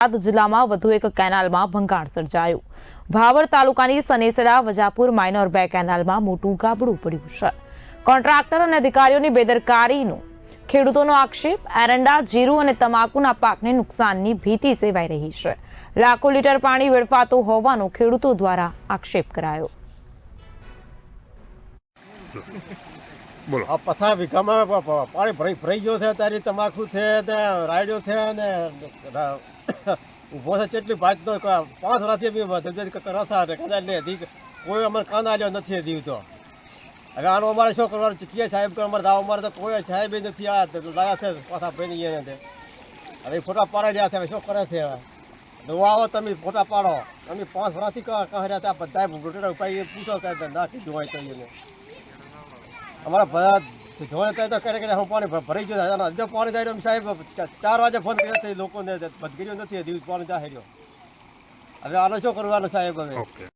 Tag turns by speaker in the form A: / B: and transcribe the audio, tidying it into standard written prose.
A: જિલ્લામાં વધુ એક કેનાલમાં ભંગાણ સર્જાયું। ભાવર તાલુકાની સનેસડા વજાપુર માઇનોર 2 કેનાલમાં મોટું ગાબડું પડ્યું છે। કોન્ટ્રાક્ટર અને અધિકારીઓની બેદરકારીનો ખેડૂતોનો આક્ષેપ। એરંડા, જીરું અને તમાકુના પાકને નુકસાનની ભીતિ સેવાઈ રહી છે। લાખો લીટર પાણી વેડફાતો હોવાનો ખેડૂતો દ્વારા આક્ષેપ કરાયો।
B: બોલો આ 50 વીઘામાં પાણી ભરાઈ ગયો છે। તારી તમાકુ છે ને રાયડો છે ને ઊભો છે કેટલી ભાત તો 5 વર્ષથી કરતા કદાચ કોઈ અમારે કાના લ્યો નથી દીધો। હવે આનો અમારે શું કરવાનું? ચીકીએ સાહેબ કે અમારે દાવ અમારે તો કોઈ સાહેબ નથી આ લાયા છે પાછા ભાઈ એને હવે ફોટા પાડી રહ્યા છે। હવે શું કરે છે? દવા આવો તમે ફોટા પાડો। તમે 5 વર્ષથી કહ્યા હતા બધા રોટેડા ઉપાય પૂછો કે ના કીધું હોય તો એને અમારા બધા જોડે થાય તો કરે હું પાણી ભરાઈ ગયો। હજુ પાણી જાય રહ્યો સાહેબ 4 વાગે ફોન કર્યો છે લોકોને બદગીરીઓ નથી દીધું પાણી જાય રહ્યો। હવે આનો શું કરવાનું સાહેબ? હવે